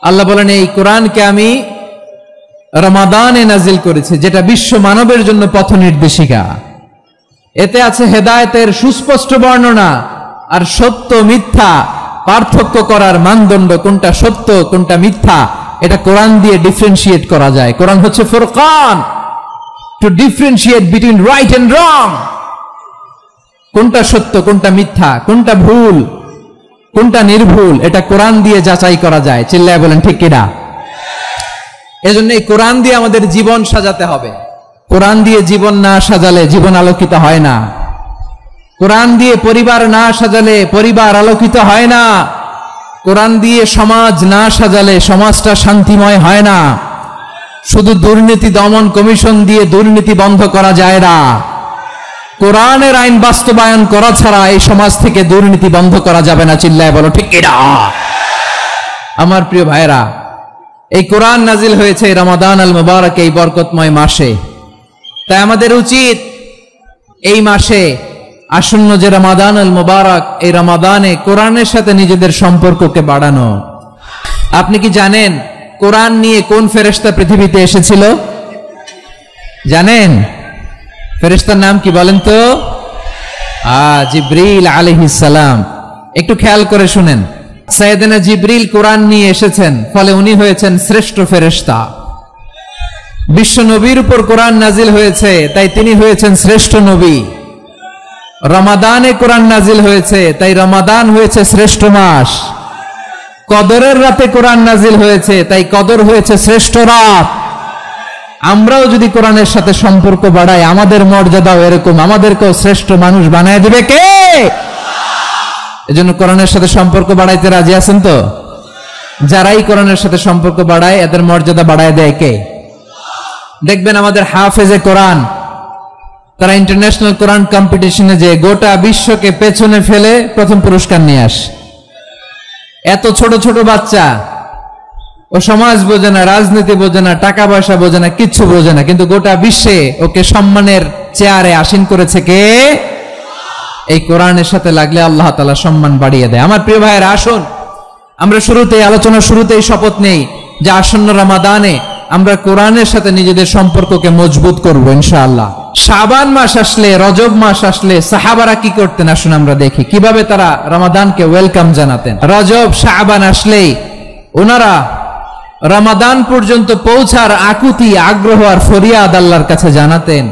আল্লাহ বলেন এই কোরআনকে আমি রমাদানে নাজিল করেছি, যেটা বিশ্ব মানবের জন্য পথ নির্দেশিকা। এতে আছে হেদায়েতের সুস্পষ্ট বর্ণনা, আর সত্য মিথ্যা পার্থক্য করার মানদণ্ড, কোনটা সত্য কোনটা মিথ্যা, এটা কোরআন দিয়ে ডিফারেন্সিয়েট করা যায়। কোরআন হচ্ছে Furqan, to differentiate between right and wrong. কোনটা সত্য কোনটা মিথ্যা, কোনটা ভুল কোনটা নির্ভুল, এটা কোরআন দিয়ে যাচাই করা যায়। চিল্লায় বলেন ঠিক কিনা? এজন্য এই কোরআন দিয়ে আমাদের জীবন সাজাতে হবে। কোরআন দিয়ে জীবন না সাজালে জীবন আলোকিত হয় না। কোরআন দিয়ে পরিবার না সাজালে পরিবার আলোকিত হয় না। কোরআন দিয়ে সমাজ না সাজালে সমাজটা শান্তিময় হয় না। শুধু দুর্নীতি দমন কমিশন দিয়ে দুর্নীতি বন্ধ করা যায় না। কোরআনের আইন বাস্তবায়ন করা ছাড়া এই সমাজ থেকে দুর্নীতি বন্ধ করা যাবে না। চিল্লায় বলো ঠিক কিনা? আমার প্রিয় ভাইরা, এই কোরআন নাজিল হয়েছে রমাদান আল মুবারক, এই বরকতময় মাসে। তাই আমাদের উচিত এই মাসে আসন্ন যে রমাদান আল মুবারক, এই রমাদানে কোরআনের সাথে নিজেদের সম্পর্ককে বাড়ানো। আপনি কি জানেন কোরআন নিয়ে কোন ফেরেশতা পৃথিবীতে এসেছিল? জানেন? ফেরেশতার নাম কি বলেন তো? জিবরিল আলাইহিস সালাম। একটু খেয়াল করে শুনেন, সাইয়েদনা জিবরিল কোরআন নিয়ে এসেছেন, ফলে উনি হয়েছেন শ্রেষ্ঠ ফেরেশতা। বিশ্ব নবীর উপর কোরআন নাজিল হয়েছে, তাই তিনি হয়েছেন শ্রেষ্ঠ নবী। রমাদানে কোরআন নাজিল হয়েছে, তাই রমাদান হয়েছে শ্রেষ্ঠ মাস। কদরের রাতে কোরআন নাজিল হয়েছে, তাই কদর হয়েছে শ্রেষ্ঠ রাত। আমরাও যদি কোরআনের সাথে সম্পর্ক বাড়াই, আমাদের মর্যাদাও এরকম, আমাদেরকেও শ্রেষ্ঠ মানুষ বানায় দিবে কে? এজন্য কোরআনের সাথে সম্পর্ক বাড়াইতে রাজি আছেন তো? যারাই কোরআনের সাথে সম্পর্ক বাড়ায় এদের মর্যাদা বাড়ায় দেয় কে? দেখবেন আমাদের হাফেজে কোরআন, তারা ইন্টারন্যাশনাল কোরআন কম্পিটিশনে যে গোটা বিশ্বকে পেছনে ফেলে প্রথম পুরস্কার নিয়ে আসে। এত ছোট ছোট বাচ্চা, ও সমাজ বোঝে না, রাজনীতি বোঝে না, টাকা পয়সা বোঝে না, কিচ্ছু বোঝে না, কিন্তু গোটা বিশ্বে ওকে সম্মানের চেয়ারে আসীন করেছে কে? এই কোরআনের সাথে লাগলে আল্লাহ তাআলা সম্মান বাড়িয়ে দেয়। আমার প্রিয় ভাইয়েরা, আসুন আমরা আলোচনার শুরুতেই শপথ নেই যে আসন্ন রমাদানে আমরা কোরআনের সাথে নিজেদের সম্পর্ককে মজবুত করব ইনশাআল্লাহ। শাবান মাস আসলে, রজব মাস আসলে সাহাবারা কি করতেন আসুন আমরা দেখি কিভাবে তারা রমাদানকে ওয়েলকাম জানাতেন। রজব শাবান আসলেই ওনারা রমাদান পর্যন্ত পৌঁছার আকুতি, আগ্রহ আর ফরিয়াদ আল্লাহর কাছে জানাতেন,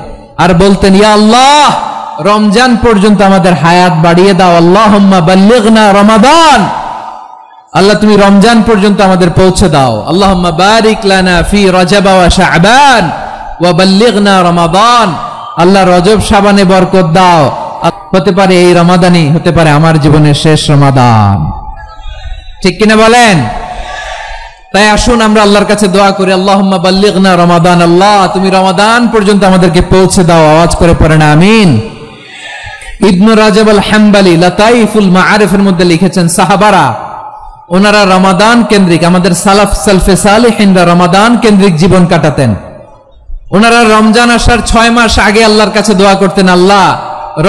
আর বলতেন, ইয়া আল্লাহ, রমজান পর্যন্ত আমাদের হায়াত বাড়িয়ে দাও। আল্লাহুম্মা বাল্লিগনা রমাদান, আল্লাহ তুমি রমজান পর্যন্ত আমাদের পৌঁছে দাও। আল্লাহুম্মা বারিক লানা ফি রজব ওয়া শাবান ওয়া বাল্লিগনা রমাদান, আল্লাহ রজব শাবানে বরকত দাও। হতে পারে এই রমাদানই হতে পারে আমার জীবনের শেষ রমাদান। ঠিক কিনা বলেন? তাই আসুন আমরা আল্লাহর কাছে দোয়া করি, আল্লাহুম্মা বাল্লিগনা রমাদান, আল্লাহ তুমি রমাদান পর্যন্ত আমাদেরকে পৌঁছে দাও। আওয়াজ করে পড়েন আমিন। ইবনে রাজব আল হাম্বলি লাতাইফুল মাআরিফের মধ্যে লিখেছেন, সাহাবারা ওনারা রমাদান কেন্দ্রিক, আমাদের সালফে সালেহিনরা রমাদান কেন্দ্রিক জীবন কাটাতেন। ওনারা রমজান আসার 6 মাস আগে আল্লাহর কাছে দোয়া করতেন, আল্লাহ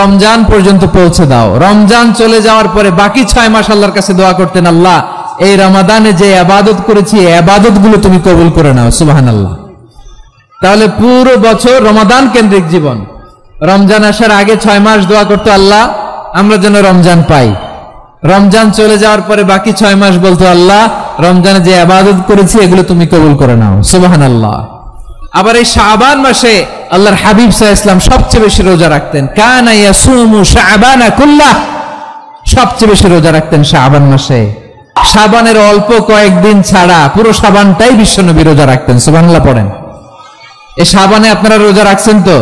রমজান পর্যন্ত পৌঁছে দাও। রমজান চলে যাওয়ার পরে বাকি 6 মাস আল্লাহর কাছে দোয়া করতেন, আল্লাহ এই রমাদানে যে ইবাদত করেছি এই ইবাদতগুলো তুমি কবুল করে নাও। সুবহানাল্লাহ। তাহলে পুরো বছর রমাদান কেন্দ্রিক জীবন। রমজান আসার আগে 6 মাস দোয়া করতো, আল্লাহ আমরা যেন রমজান পাই। রমজান চলে যাওয়ার পরে বাকি 6 মাস বলতো, আল্লাহ রমজানে যে ইবাদত করেছি এগুলো তুমি কবুল করে নাও। সুবহানাল্লাহ। আবার এই শাবান মাসে আল্লাহর হাবিব সাল্লাল্লাহু আলাইহি ওয়াসাল্লাম সবচেয়ে বেশি রোজা রাখতেন। কানা ইয়াসুমু শাবানা কুল্লাহ, সবচেয়ে বেশি রোজা রাখতেন শাবান মাসে। শাবানের অল্প কয়েকদিন ছাড়া পুরো শাবানটাই বিশ্বনবী রোজা রাখতেন। সুবহানাল্লাহ পড়েন। এই শাবানে আপনারা রোজা রাখছেন তো?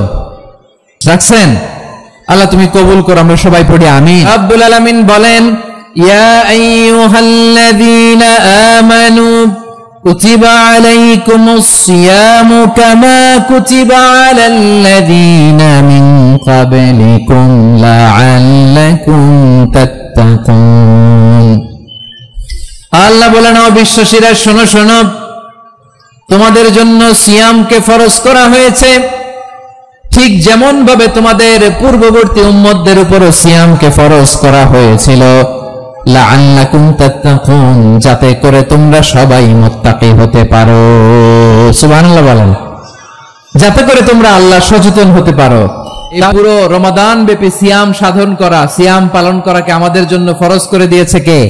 রাখছেন? আল্লাহ তুমি কবুল করো, আমরা সবাই পড়ি আমিন। রব্বুল আলামিন বলেন, ইয়া আইয়ুহাল্লাযীনা আমানু কুতিবা আলাইকুমুস সিয়ামু কামা কুতিবা আলাল্লাযীনা মিন ক্বাবলিকুম লাআল্লাকুম তাত্তাকুন। আল্লাহ বলেন, ও বিশ্বাসীরা শোনো শোনো, তোমাদের জন্য সিয়ামকে ফরজ করা হয়েছে, ঠিক যেমন ভাবে তোমাদের পূর্ববর্তী উম্মতদের উপরও সিয়ামকে ফরজ করা হয়েছিল। লাআল্লাকুম তাত্তাকুন, যাতে করে তোমরা সবাই মুত্তাকি হতে পারো। সুবহানাল্লাহ বলেন। যাতে করে তোমরা আল্লাহ সচেতন হতে পারো। এই পুরো রমাদান ব্যাপী সিয়াম সাধন করা, সিয়াম পালন করাকে আমাদের জন্য ফরজ করে দিয়েছে কে?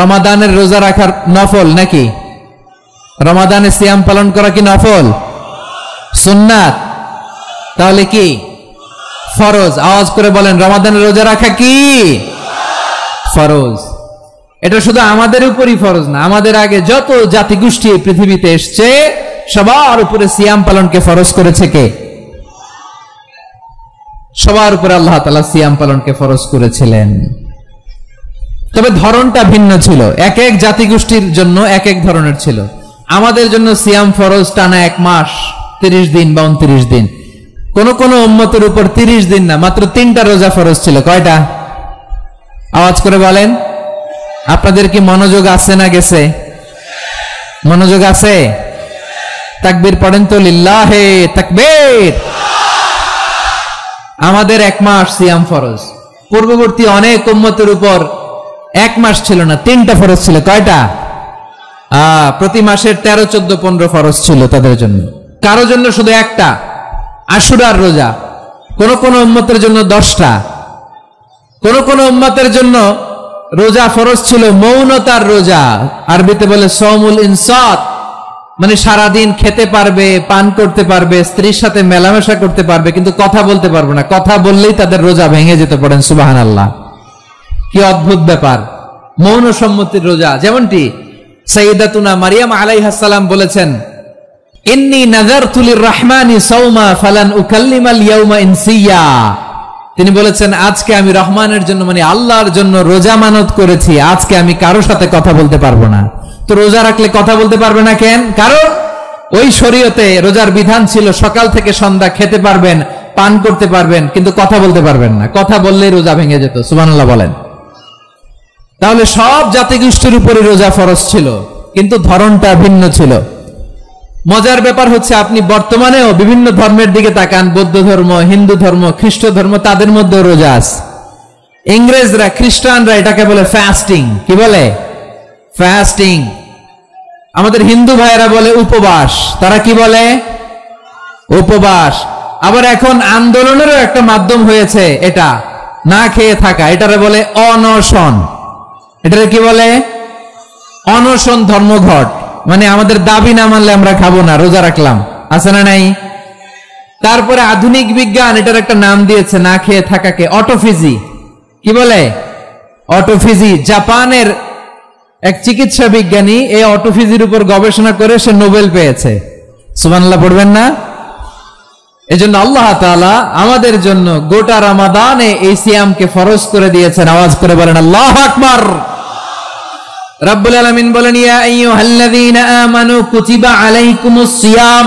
রমাদানের রোজা রাখার নফল নাকি? রমাদানে সিয়াম পালন করা কি নফল? সুন্নাত? তাহলে কি ফরজ? আওয়াজ করে বলেন, রমাদানের রোজা রাখা কি ফরজ? এটা শুধু আমাদের উপরই ফরজ না, আমাদের আগে যত জাতিগোষ্ঠী পৃথিবীতে এসছে সবার উপরে সিয়াম পালনকে ফরজ করেছে কে? সবার উপরে আল্লাহ তাআলা সিয়াম পালনকে ফরজ করেছিলেন। তবে ধরনটা ভিন্ন ছিল, এক এক জাতিগোষ্ঠীর জন্য এক এক ধরনের ছিল। আমাদের জন্য সিয়াম ফরজ টানা 1 মাস 30 দিন বা 29 দিন। কোন কোন উম্মতের উপর 30 দিন না, মাত্র 3টা রোজা ফরজ ছিল। কয়টা? আওয়াজ করে বলেন। আপনাদের কি মনোযোগ আছে না গেছে? মনোযোগ আছে? তাকবীর পড়েন তো, লিল্লাহে তাকবীর। আমাদের 1 মাস সিয়াম ফরজ। পূর্ববর্তী অনেক উম্মতের উপর 1 মাস ছিল না, 3টা ফরজ ছিল। কয়টা? প্রতি মাসের 13, 14, 15 ফরজ ছিল তাদের জন্য। কারো জন্য শুধু একটা, আশুরার রোজা। কোন কোন উম্মতের জন্য 10টা। কোন কোন উম্মতের জন্য রোজা ফরজ ছিল মৌনতার রোজা, আরবিতে বলে সওমুল ইনসাত, মানে সারাদিন খেতে পারবে, পান করতে পারবে, স্ত্রীর সাথে মেলামেশা করতে পারবে, কিন্তু কথা বলতে পারবে না। কথা বললেই তাদের রোজা ভেঙে যেতে। পড়েন সুবহানাল্লাহ। কি অদ্ভুত ব্যাপার! মৌন সম্মতির রোজা। যেমনটি সাইয়্যিদাতুনা মারিয়াম আলাইহিস সালাম বলেছেন, ইন্নী নাযারতু লির-রাহমানি সাওমা ফালান উকাল্লিমাল ইয়াওমা ইনসিয়া। তিনি বলেছেন, আজকে আমি রহমানের জন্য, মানে আল্লাহর জন্য রোজা মানত করেছি, আজকে আমি কারোর সাথে কথা বলতে পারবো না। তো রোজা রাখলে কথা বলতে পারবে না কেন? কারণ ওই শরীয়তে রোজার বিধান ছিল সকাল থেকে সন্ধ্যা খেতে পারবেন, পান করতে পারবেন, কিন্তু কথা বলতে পারবেন না। কথা বললেই রোজা ভেঙে যেত। সুবহানাল্লাহ বলেন। তাহলে সব জাতিগোষ্ঠীর উপরে রোজা ফরজ ছিল, কিন্তু ধরনটা ভিন্ন ছিল। মজার ব্যাপার হচ্ছে, আপনি বর্তমানেও বিভিন্ন ধর্মের দিকে তাকান, বৌদ্ধ ধর্ম, হিন্দু ধর্ম, খ্রিস্ট ধর্ম, তাদের মধ্যে রোজা আছে। ইংরেজরা, খ্রিস্টানরা এটাকে বলে ফাস্টিং। কি বলে? ফাস্টিং। আমাদের হিন্দু ভাইয়েরা বলে উপবাস। তারা কি বলে? উপবাস। আবার এখন আন্দোলনেরও একটা মাধ্যম হয়েছে এটা, না খেয়ে থাকা। এটারে বলে অনশন। এটারে কি বলে? অনশন ধর্মঘট। মানে আমাদের দাবি না মানলে আমরা খাবো না, রোজা রাখলাম। আছে না নাই? তারপরে আধুনিক বিজ্ঞান এটার একটা নাম দিয়েছে না খেয়ে থাকাকে, অটোফিজি। কি বলে? অটোফিজি। জাপানের এক চিকিৎসা বিজ্ঞানী এই অটোফিজির উপর গবেষণা করে সে নোবেল পেয়েছে। সুবহানাল্লাহ পড়বেন না? এজন্য আল্লাহ তাআলা আমাদের জন্য গোটা রমাদানে এই সিয়ামকে ফরজ করে দিয়েছেন। আওয়াজ করে বলেন আল্লাহু আকবার। রব্বুল আলামিন বলেন, ইয়া আইয়ুহাল্লাযীনা আমানু কুতিবা আলাইকুমুস সিয়াম।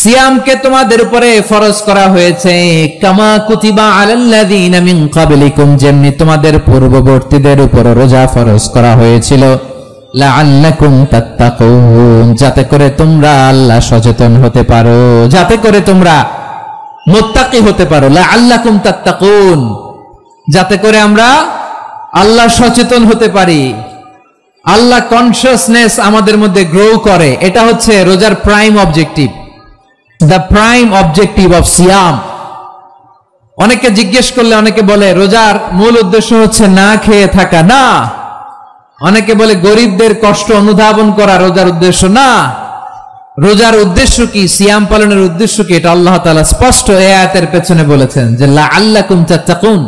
সিয়ামকে তোমাদের উপরে ফরজ করা হয়েছে, কামা কুতিবা আলাল্লাযীনা মিন ক্বাবলিকুম, যেমনি তোমাদের পূর্ববর্তীদের উপর রোজা ফরজ করা হয়েছিল, লাআল্লাকুম তাত্তাকুন, যাতে করে তোমরা আল্লাহ সচেতন হতে পারো, যাতে করে তোমরা মুত্তাকি হতে পারো। লাআল্লাকুম তাত্তাকুন, যাতে করে আমরা আল্লাহ সচেতন হতে পারি, আল্লাহ কনসিয়াসনেস আমাদের মধ্যে গ্রো করে। এটা হচ্ছে রোজার prime objective, the prime objective of সিয়াম। অনেকে জিজ্ঞেস করলে অনেকে বলে রোজার মূল উদ্দেশ্য হচ্ছে না খেয়ে থাকা। না। অনেকে বলে গরিবদের কষ্ট অনুধাবন করা রোজার উদ্দেশ্য। না। রোজার উদ্দেশ্য কি? সিয়াম পালনের উদ্দেশ্য কি? এটা আল্লাহ তাআলা স্পষ্ট এই আয়াতের পেছনে বলেছেন যে লাআল্লাকুম তাত্তাকুন,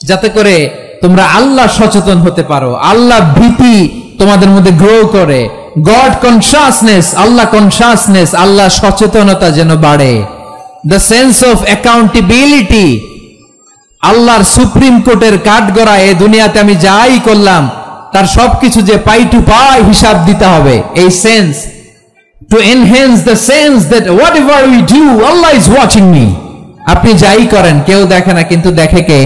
যাতে করে তোমরা আল্লাহ সচেতন হতে পারো, আল্লাহ ভীতি তোমাদের মধ্যে গ্রো করে, গড কনসিয়াসনেস, আল্লাহ কনসিয়াসনেস, আল্লাহ সচেতনতা যেন বাড়ে, দ্য সেন্স অফ অ্যাকাউন্টেবিলিটি, আল্লাহর সুপ্রিম কোর্টের কাঠগড়া এই দুনিয়াতে আমি যাই করলাম তার সবকিছু যে পাই টু পাই হিসাব দিতে হবে, এই sense, to enhance the sense that what ever we do Allah is watching me. আপনি যাই করেন কেউ দেখে না, কিন্তু দেখে কে?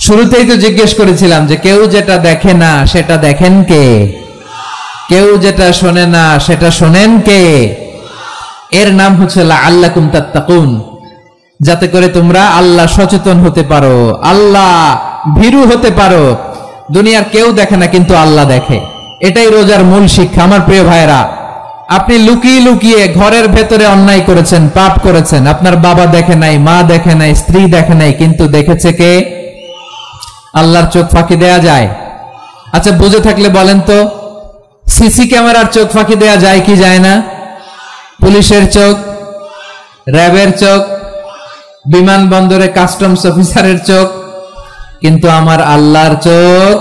শুরুতেই তো জিজ্ঞেস করেছিলাম যে কেউ যেটা দেখে না সেটা দেখেন কে? কেউ যেটা শোনে না সেটা শোনেন কে? এর নাম হচ্ছে লাআল্লাকুম তাত্তাকুন, যাতে করে তোমরা আল্লাহ সচেতন হতে পারো, আল্লাহ ভীরু হতে পারো, দুনিয়ার কেউ দেখে না কিন্তু আল্লাহ দেখে। এটাই রোজার মূল শিক্ষা। আমার প্রিয় ভাইরা, আপনি লুকিয়ে লুকিয়ে ঘরের ভেতরে অন্যায় করেছেন, পাপ করেছেন, আপনার বাবা দেখে নাই, মা দেখে নাই, স্ত্রী দেখে নাই, কিন্তু দেখেছে কে? আল্লাহর চোখ ফাঁকি দেয়া যায়? আচ্ছা, বুঝে থাকলে বলেন তো, সিসি ক্যামেরার চোখ ফাঁকি দেয়া যায় কি যায় না? পুলিশের চোখ, র্যাবের চোখ, বিমানবন্দরে কাস্টমস অফিসারের চোখ, কিন্তু আমার আল্লাহর চোখ?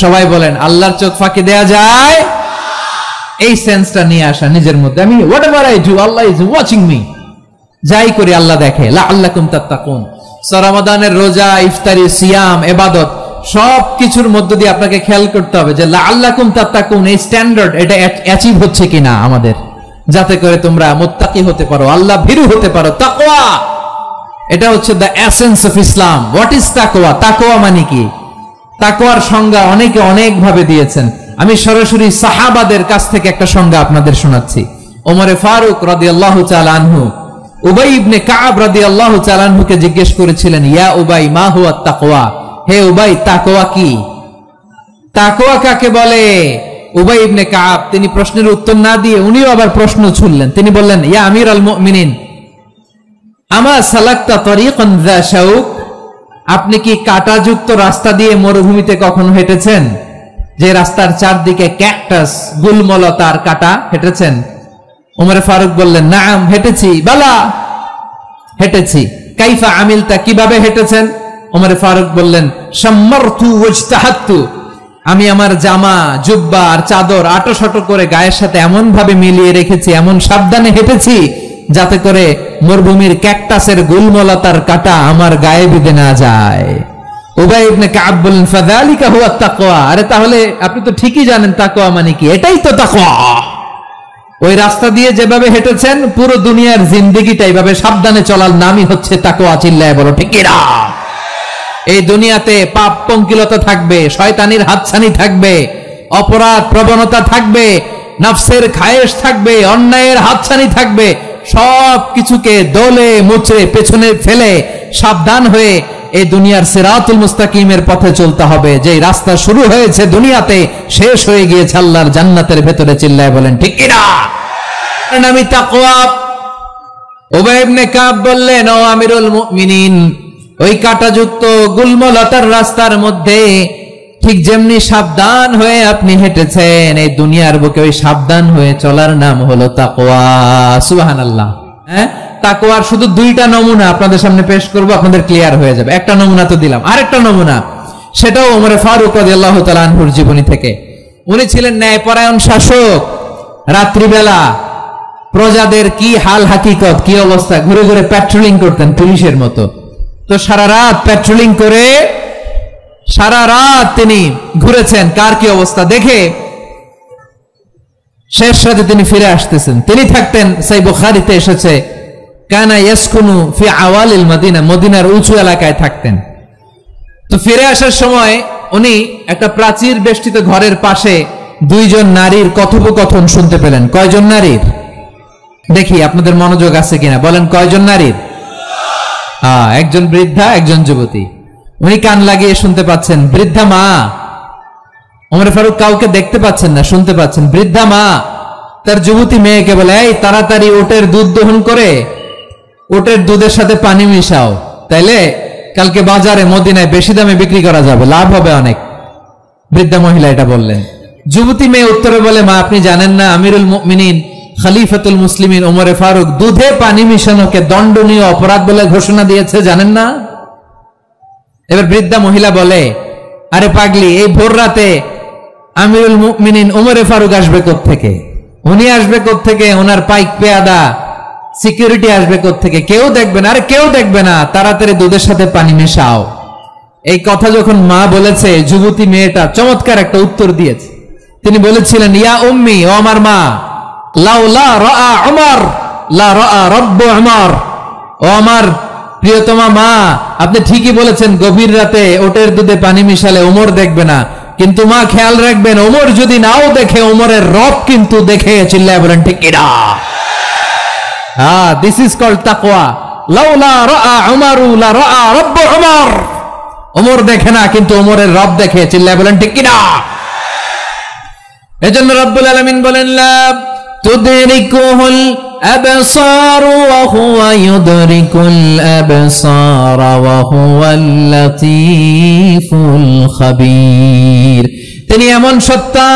সবাই বলেন, আল্লাহর চোখ ফাঁকি দেয়া যায়? এই সেন্সটা নিয়ে আসা নিজের মধ্যে, আমি whatever I do Allah is watching me, যাই করি আল্লাহ দেখে। লাআল্লাকুম তাত্তাকুন। রমাদানের রোজা, ইফতারি, সিয়াম, ইবাদত সব কিছুর মধ্য দিয়ে আপনাকে খেয়াল করতে হবে যে লাআল্লাকুম তাত্তাকুন এই স্ট্যান্ডার্ড এটা অ্যাচিভ হচ্ছে কিনা আমাদের, যাতে করে তোমরা মুত্তাকি হতে পারো, আল্লাহ ভীরু হতে পারো। তাকওয়া, এটা হচ্ছে the essence of Islam. What is তাকওয়া? তাকওয়া মানে কি? তাকওয়ার সংজ্ঞা অনেকে অনেক ভাবে দিয়েছেন। আমি সরাসরি সাহাবাদের কাছ থেকে একটা সংজ্ঞা আপনাদের শোনাচ্ছি। ওমরে ফারুক রাদিয়াল্লাহু তাআলা আনহু উবাই ইবনে কাব রাদিয়াল্লাহু তাআলা আনহুকে জিজ্ঞেস করেছিলেন, ইয়া উবাই মা হুয়া তাকওয়া? হে উবাই, তাকওয়া কি? তাকওয়া কাকে বলে? উবাই ইবনে কাব তিনি প্রশ্নের উত্তর না দিয়ে উনিও আবার প্রশ্ন ছুড়লেন। তিনি বললেন, ইয়া আমিরুল মুমিনিন আমা সালাকতা তরিকান যা শাউক? আপনি কি কাঁটাযুক্ত রাস্তা দিয়ে মরুভূমিতে কখনো হেঁটেছেন? যে রাস্তার চারদিকে ক্যাকটাস, গুলমলতার কাঁটা, হেঁটেছেন? ওমর ফারুক বললেন, নাম, হেঁটেছি। বালা, হেঁটেছি। কাইফা আমিলতা, কিভাবে হেঁটেছেন? ওমর ফারুক বললেন, শাম্মারতু ওয়াজতাহাতু, আমি আমার জামা, জুব্বা আর চাদর আটোশাটো করে গায়ের সাথে এমন ভাবে মিলিয়ে রেখেছি, এমন সাবধানে হেঁটেছি যাতে করে মরুভূমির ক্যাকটাসের গুলমলতার কাঁটা আমার গায়ে বিঁধে না যায়। উবাই ইবনে কাব বললেন, ফাযালিকা হুয়া তাকওয়া। আরে তাহলে আপনি তো ঠিকই জানেন তাকওয়া মানে কি, এটাই তো তাকওয়া। ওই রাস্তা দিয়ে যেভাবে হেঁটেছেন, পুরো দুনিয়ার জিন্দেগিটা এইভাবে সাবধানে চলার নামই হচ্ছে তাকওয়া। চিল্লায় বলো ঠিক কিনা? এই দুনিয়াতে পাপ পঙ্কিলতা থাকবে, শয়তানির হাতছানি থাকবে, অপরাধ প্রবণতা থাকবে, নফসের খায়েশ থাকবে, অন্যায়ের হাতছানি থাকবে। সব কিছুকে দলে মুচড়ে পেছনে ফেলে সাবধান হয়ে এই দুনিয়ার সিরাতুল মুস্তাকিমের পথে চলতে হবে। যে রাস্তা শুরু হয়েছে দুনিয়াতে, শেষ হয়ে গিয়েছে আল্লাহর জান্নাতের ভেতরে। চিল্লায় বলেন ঠিক কিনা? নামি তাকওয়া। উবাই ইবনে কাব বললেন, ও আমিরুল মুমিনিন, ওই কাঁটাযুক্ত গুলমলতার রাস্তার মধ্যে ঠিক যেমনি সাবধান হয়ে আপনি হেঁটেছেন, এই দুনিয়ার বুকে ওই সাবধান হয়ে চলার নাম হলো তাকওয়া। সুবহানাল্লাহ। হ্যাঁ, তাকওয়ার শুধু দুইটা নমুনা আপনাদের সামনে পেশ করব, আপনাদের ক্লিয়ার হয়ে যাবে। একটা নমুনা তো দিলাম, আরেকটা নমুনা, সেটাও ওমর ফারুক রাদিয়াল্লাহু তাআলা আনহুর জীবনী থেকে। উনি ছিলেন ন্যায়পরায়ণ শাসক। রাত্রিবেলা প্রজাদের কি হাল হাকিকত, কি অবস্থা, ঘুরে ঘুরে প্যাট্রোলিং করতেন পুলিশের মতো। তো সারা রাত প্যাট্রোলিং করে সারা রাত তিনি ঘুরেছেন কার কি অবস্থা দেখে। শেষ রাতে তিনি ফিরে আসতেছেন। তিনি থাকতেন, সহিহ বুখারীতে এসেছে, কানা ইয়াসকুনু ফি আওয়ালিল মদিনা, মদিনার উঁচু এলাকায় থাকতেন। তো ফিরে আসার সময় উনি একটা প্রাচীর বেষ্টিত ঘরের পাশে দুইজন নারীর কথোপকথন শুনতে পেলেন। কয়জন নারীর? দেখি আপনাদের মনোযোগ আছে কিনা, বলেন কয়জন নারীর? একজন বৃদ্ধা, একজন যুবতী। উনি কান লাগিয়ে শুনতে পাচ্ছেন। বৃদ্ধা মা, ওমর ফারুক কাউকে দেখতে পাচ্ছেন না, শুনতে পাচ্ছেন। বৃদ্ধা মা তার যুবতী মেয়েকে বলে, এই তাড়াতাড়ি ওটের দুধ দহন করে ওটের দুধের সাথে পানি মিশাও, তাইলে কালকে বাজারে মদিনায় বেশি দামে বিক্রি করা যাবে, লাভ হবে অনেক। বৃদ্ধা মহিলা এটা বললেন। যুবতী মেয়ে উত্তরে বলে, মা আপনি জানেন না আমিরুল মুমিনিন খলিফাতুল মুসলিমিন ওমর ফারুক দুধে পানি মিশানোকে দণ্ডনীয় অপরাধ বলে ঘোষণা দিয়েছে, জানেন না? এবার বৃদ্ধা মহিলা বলে, আরে পাগলি, এই ভোর রাতে আমিরুল মুমিনিন ওমর ফারুক আসবে কোত্থেকে? উনি আসবে কোত্থেকে? ওনার পাইক পেয়াদা সিকিউরিটি আসবে কোত্থেকে? কেউ দেখবে না। আরে কেউ দেখবে না, তাড়াতাড়ি দুধের সাথে পানি মেশাও। এই কথা যখন মা বলেছে, যুবতী মেয়েটা চমৎকার একটা উত্তর দিয়েছে। তিনি বলেছিলেন, ইয়া উম্মি, ও আমার মা, লাউলা রাআ উমর লা রাআ রাব্বু উমর। ও আমার প্রিয়তমা মা, আপনি ঠিকই বলেছেন, গভীর রাতে ওটের দুধে পানি মিশালে ওমর দেখবে না, কিন্তু মা খেয়াল রাখবেন, ওমর যদি নাও দেখে, ওমরের রব কিন্তু দেখে। চিল্লায় বলেন ঠিক কিনা? দিস ইজ কল্ড তাকওয়া। লাউলা রাআ উমরু লা রাআ রাব্বু উমর। ওমর দেখে না, কিন্তু ওমরের রব দেখে। চিল্লায় বলেন ঠিক কিনা? এজন্য রব্বুল আলামিন বলেন লা তুদরিকুহুল আবসার ওয়া হুয়া ইউদরিকুল আবসার ওয়া হুয়াল লাতীফুল খাবীর। তিনি এমন সত্তা,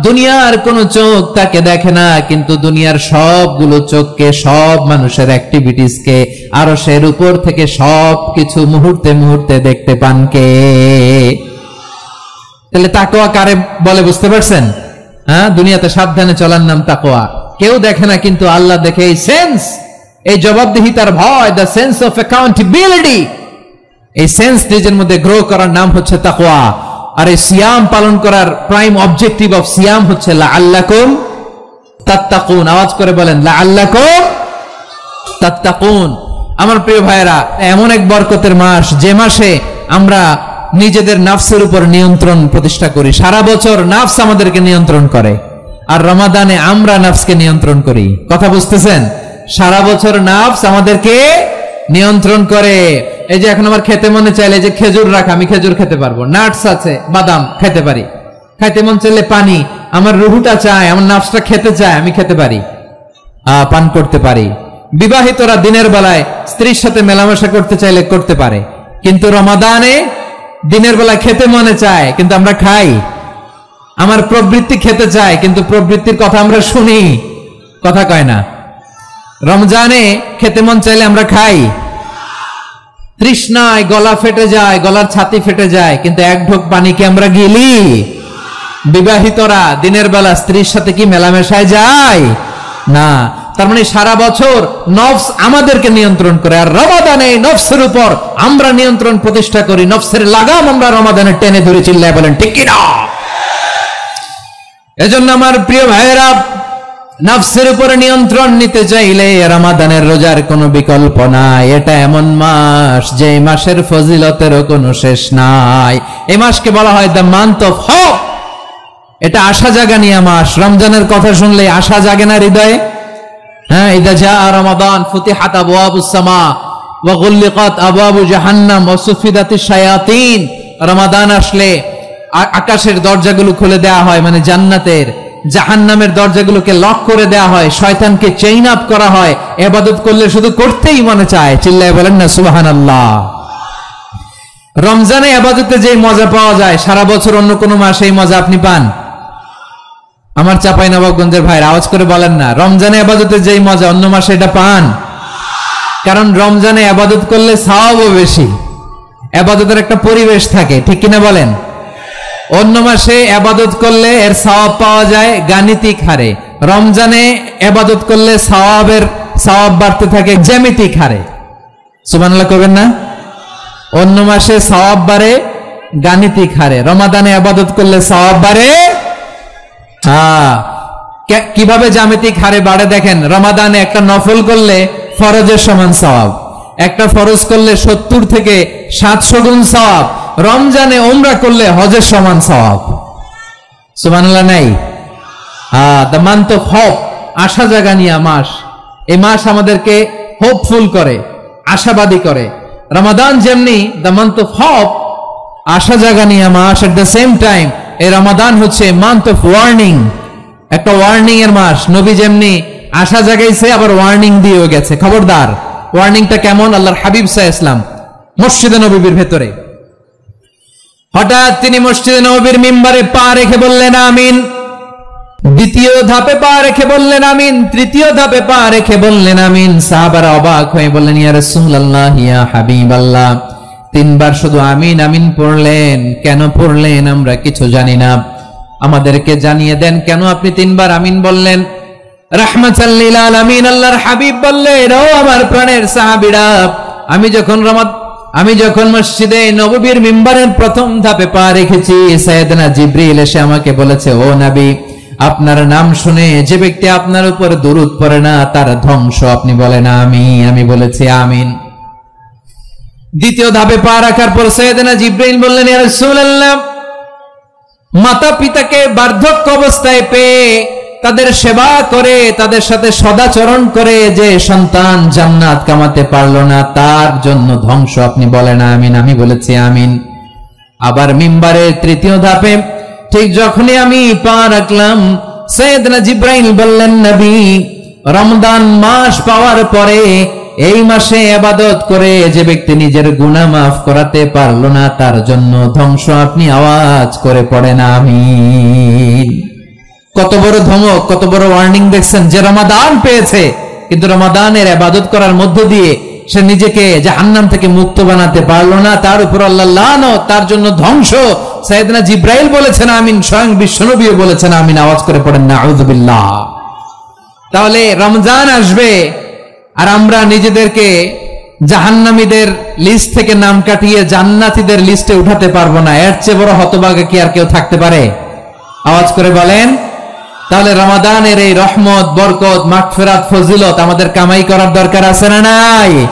দুনিয়ার কোন চোখ তাকে দেখে না, কিন্তু দুনিয়ার সবগুলো চোখকে, সব মানুষের অ্যাক্টিভিটিসকে আরশের উপর থেকে সবকিছু মুহূর্তে মুহূর্তে দেখতে পান কে? তাহলে তাকওয়া কারে বলে বুঝতে পারছেন? হ্যাঁ, দুনিয়াতে সাবধানে চলার নাম তাকওয়া। কেউ দেখে না, কিন্তু আল্লাহ দেখে। এই সেন্স, এই জবাবদিহিতার ভয়, দ্য সেন্স অফ অ্যাকাউন্টেবিলিটি, এই সেন্স নিজের মধ্যে গ্রো করার নাম হচ্ছে তাকওয়া। আর এই সিয়াম পালন করার প্রাইম অবজেক্টিভ অফ সিয়াম হচ্ছে লাআল্লাকুম তাত্তাকুন। আওয়াজ করে বলেন লাআল্লাকুম তাত্তাকুন। আমার প্রিয় ভাইরা, এমন এক বরকতের মাস, যে মাসে আমরা নিজেদের নাফসের উপর নিয়ন্ত্রণ প্রতিষ্ঠা করি। সারা বছর নাফস আমাদেরকে নিয়ন্ত্রণ করে, আর রমাদানে আমরা নাফসকে নিয়ন্ত্রণ করি। কথা বুঝতেছেন? সারা বছর নাফস আমাদেরকে নিয়ন্ত্রণ করে। এই যে এখন আমার খেতে মনে চাইলে যে খেজুর রাখা, আমি খেজুর খেতে পারবো, নাটস আছে, বাদাম খেতে পারি। খাইতে মন চাইলে পানি, আমার রুহুটা চায়, আমার নাফসটা খেতে চায়, আমি খেতে পারি, পান করতে পারি। বিবাহিতরা দিনের বেলায় স্ত্রীর সাথে মেলামেশা করতে চাইলে করতে পারে, কিন্তু রমাদানে দিনের বেলায় খেতে মনে চায়, কিন্তু আমরা খাই। আমার প্রবৃত্তি খেতে চায়, কিন্তু প্রবৃত্তির কথা আমরা শুনি, কথা কয় না। রমজানে খেতে মন চাইলে আমরা খাই। তৃষ্ণায় গলা ফেটে যায়, গলার ছাতি ফেটে যায়, কিন্তু এক ঢোক পানি কি আমরা গিলি? বিবাহিতরা দিনের বেলা স্ত্রীর সাথে কি মেলামেশায় যায় না? তার মানে সারা বছর নফস আমাদেরকে নিয়ন্ত্রণ করে, আর রমাদানে নফসের উপর আমরা নিয়ন্ত্রণ প্রতিষ্ঠা করি। নফসের লাগাম আমরা রমাদানে টেনে ধরে। চিল্লায় বলেন ঠিক কিনা? এজন্য আমার প্রিয় ভাইয়েরা, নফসের উপরে নিয়ন্ত্রণ নিতে চাইলে রমাদানের রোজার কোনো বিকল্প নাই। এটা এমন মাস, যে মাসের ফজিলতেরও কোনো শেষ নাই। এই মাসকে বলা হয় দ্য মান্থ অফ হোপ। এটা আশা জাগানিয়া মাস। রমজানের কথা শুনলে আশা জাগে না হৃদয়ে? হ্যাঁ, ইদা জাআ রমাদান ফুতিহাত আবওয়াবুস সামা ওয়া গুল্লিকাত আবওয়াবু জাহান্নাম ওয়া সুফিদাতিশ শায়াতিন। রমাদান আসলে আকাশের দরজাগুলো খুলে দেওয়া হয়, মানে জান্নাতের। জাহান্নামের দরজাগুলোকে লক করে দেওয়া হয়, শয়তানকে চেইন আপ করা হয়। ইবাদত করলে শুধু করতেই মনে চায়। চিল্লায় বলেন না সুবহানাল্লাহ। রমজানে ইবাদতে যে মজা পাওয়া যায়, সারা বছর অন্য কোন মাসে এই মজা আপনি পান? আমার চাঁপাইনবাবগঞ্জের ভাইরা আওয়াজ করে বলেন না, রমজানে ইবাদতে যে মজা অন্য মাসে এটা পান? কারণ রমজানে ইবাদত করলে সওয়াবও বেশি, ইবাদতের একটা পরিবেশ থাকে, ঠিক কিনা বলেন? অন্য মাসে ইবাদত করলে এর সওয়াব পাওয়া যায় গাণিতিক হারে, রমজানে ইবাদত করলে সওয়াব বাড়তে থাকে জ্যামিতিক হারে। সুবহানাল্লাহ করবেন না? অন্য মাসে সওয়াব বাড়ে গাণিতিক হারে, রমাদানে ইবাদত করলে সওয়াব বাড়ে। কিভাবে জ্যামিতিক হারে বাড়ে দেখেন। রমাদানে একটা নফল করলে ফরজের সমান সওয়াব, একটা ফরজ করলে 70 থেকে 700 গুণ সওয়াব। রমজানে উমরা করলে হজের সমান সওয়াব। সুবহানাল্লাহ নাই? দ্য মান্থ অফ হোপ, আশা জাগানিয়া মাস। এই মাস আমাদেরকে হোপফুল করে, আশাবাদী করে। রমাদান যেমনি দ্য মান্থ অফ হোপ, আশা জাগানিয়া মাস, এট দ্য সেম টাইম এই রমাদান হচ্ছে মান্থ অফ ওয়ার্নিং, একটা ওয়ার্নিং এর মাস। নবী যেমনি আশা জাগাইছে, আবার ওয়ার্নিং দিয়েও গেছে, খবরদার। ওয়ার্নিংটা কেমন? আল্লাহর হাবিব সাল্লাল্লাহু আলাইহি ওয়াসাল্লাম মসজিদে নববীর ভেতরে, হঠাৎ তিনি মসজিদে নববীর মিম্বারে পা রেখে বললেন আমিন। দ্বিতীয় ধাপে পা রেখে বললেন আমিন, তৃতীয় ধাপে পা রেখে বললেন আমিন। সাহাবারা অবাক হয়ে বললেন ইয়া রাসূলুল্লাহ, ইয়া হাবিবাল্লাহ, 3 বার শুধু আমিন আমিন পড়লেন, কেন পড়লেন আমরা কিছু জানি না, আমাদেরকে জানিয়ে দেন কেন আপনি 3 বার আমিন বললেন। রাহমাতাল লিল আলামিন আল্লাহর হাবিব বললেন, ও আমার প্রাণের সাহাবীরা, আমি যখন মসজিদে নববীর মিম্বারের প্রথম ধাপে পা রেখেছি, সাইয়েদনা জিবরিল এসে আমাকে বলেছে, ও নবী, আপনার নাম শুনে যে ব্যক্তি আপনার উপর দরুদ পড়ে না তার ধ্বংস। আপনি বলেন আমিন। আমি বলেছি আমিন। দ্বিতীয় ধাপে পা রাখার পর সাইয়েদনা জিবরিল বললেন, ইয়া রাসূলুল্লাহ, মাতা পিতাকে বার্ধক্য অবস্থায় পেয়ে তাদের সেবা করে, তাদের সাথে সদাচরণ করে যে সন্তান জান্নাত কামাতে পারলো না, তার জন্য ধ্বংস। আপনি বলেন আমিন। আমি বলেছি আমিন। আবার মিম্বারের তৃতীয় ধাপে ঠিক যখনই আমি পা রাখলাম, সাইয়েদনা জিব্রাইল বললেন, নবী, রমজান মাস পাওয়ার পরে এই মাসে ইবাদত করে যে ব্যক্তি নিজের গুনাহ মাফ করাতে পারলো না, তার জন্য ধ্বংস। আপনি আওয়াজ করে পড়েন আমিন। কত বড় ধমক, কত বড় ওয়ার্নিং দেখছেন, যে রমাদান পেয়েছে কিন্তু রমাদানের ইবাদত করার মধ্য দিয়ে সে নিজেকে জাহান্নাম থেকে মুক্ত বানাতে পারলো না, তার উপর আল্লাহ লানত, তার জন্য ধ্বংস। সাইয়েদনা জিব্রাইল বলেছেন আমিন, স্বয়ং বিশ্বনবীও বলেছেন আমিন। আওয়াজ করে পড়েন নাউযুবিল্লাহ। তাহলে রমজান আসবে আর আমরা নিজেদেরকে জাহান্নামীদের লিস্ট থেকে নাম কাটিয়ে জান্নাতীদের লিস্টে উঠাতে পারবো না। এর চেয়ে বড় হতভাগা কি আর কেউ থাকতে পারে? আওয়াজ করে বলেন। তাহলে রমাদানের এই রহমত, বরকত, মাগফিরাত, ফজিলত আমাদের কামাই করার দরকার আছে না নাই?